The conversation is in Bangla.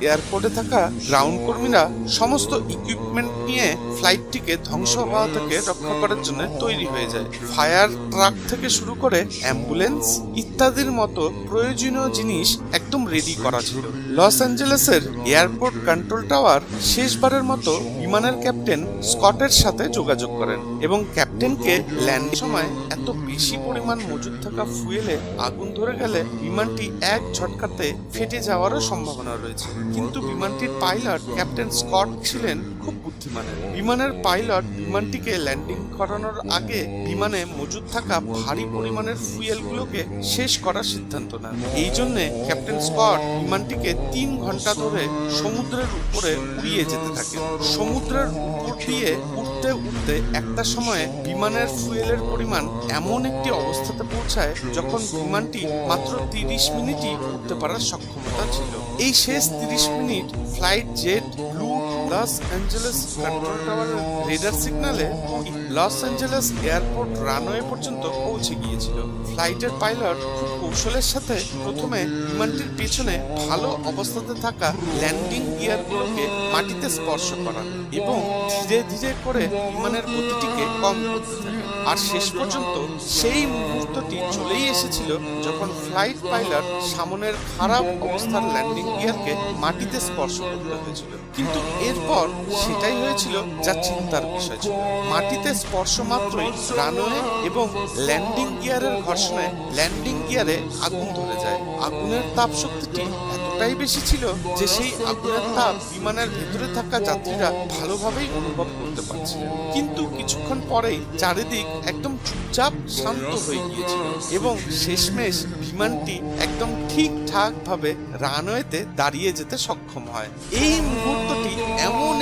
এয়ারপোর্টে থাকা গ্রাউন্ড কর্মীরা সমস্ত ইকুইপমেন্ট নিয়ে ফ্লাইটটিকে ধ্বংস হওয়া থেকে রক্ষা করার জন্য তৈরি হয়ে যায়। ফায়ার ট্রাক থেকে শুরু করে অ্যাম্বুলেন্স ইত্যাদির মতো প্রয়োজনীয় জিনিস একদম রেডি করা ছিল। লস অ্যাঞ্জেলেসের এয়ারপোর্ট কন্ট্রোল টাওয়ার শেষবারের মতো বিমানের ক্যাপ্টেন স্কটের সাথে যোগাযোগ করেন এবং ক্যাপ্টেনকে ল্যান্ডের সময় এত বেশি পরিমাণ মজুদ থাকা ফুয়েলে আগুন ধরে গেলে বিমানটি এক ঝটকাতে ফেটে যাওয়ারও সম্ভাবনা রয়েছে। কিন্তু বিমানটির পাইলট ক্যাপ্টেন স্কট ছিলেন খুব বুদ্ধিমান। বিমানের পাইলট বিমানটিকে ল্যান্ডিং করানোর আগে বিমানে মজুদ থাকা ভারী পরিমাণের ফুয়েলগুলোকে শেষ করার সিদ্ধান্ত নেন। এই জন্য ক্যাপ্টেন স্কট বিমানটিকে 3 ঘন্টা ধরে সমুদ্রের উপরে উড়িয়ে যেতে থাকেন। সমুদ্রের উপর দিয়ে উঠতে উঠতে একটা সময়ে বিমানের ফুয়েলের পরিমাণ এমন একটি অবস্থাতে পৌঁছায় যখন বিমানটি মাত্র 30 মিনিটই উঠতে পারার সক্ষমতা ছিল। এই শেষ 30 minute flight JetBlue Los Angeles control টাওয়ারের রেডার সিগন্যালে লস অ্যাঞ্জেলেস এয়ারপোর্ট রানওয়ে পর্যন্ত পৌঁছে গিয়েছিল। ফ্লাইটের পাইলট খুব কৌশলের সাথে প্রথমে বিমানটির পেছনে ভালো অবস্থাতে থাকা ল্যান্ডিং গিয়ারগুলোকে মাটিতে স্পর্শ করান এবং ধীরে ধীরে করে বিমানের গতিটিকে কম করতে থাকেন। আর শেষ পর্যন্ত সেই মুহূর্তটি চলেই এসেছিল যখন ফ্লাইট পাইলট সামনের খারাপ অবস্থার ল্যান্ডিং গিয়ারকে মাটিতে স্পর্শ করতে হয়েছিল। কিন্তু এরপর সেটাই হয়েছিল যা চিন্তার বিষয় ছিল। মাটিতে স্পর্শ মাত্রই রানওয়ে এবং ল্যান্ডিং গিয়ারের ঘর্ষণে ল্যান্ডিং গিয়ারে আগুন ধরে যায়। আগুনের তাপ শক্তিটি এতটাই বেশি ছিল যে সেই আগুনের তাপ বিমানের ভেতরে থাকা যাত্রীরা ভালোভাবেই অনুভব করতে পারছিলেন। কিন্তু কিছুক্ষণ পরেই চারিদিক একদম চুপচাপ শান্ত হয়ে গিয়েছিল এবং শেষমেশ বিমানটি একদম ঠিকঠাক ভাবে রানওয়েতে দাঁড়িয়ে যেতে সক্ষম হয়। এই মুহূর্তটি এমন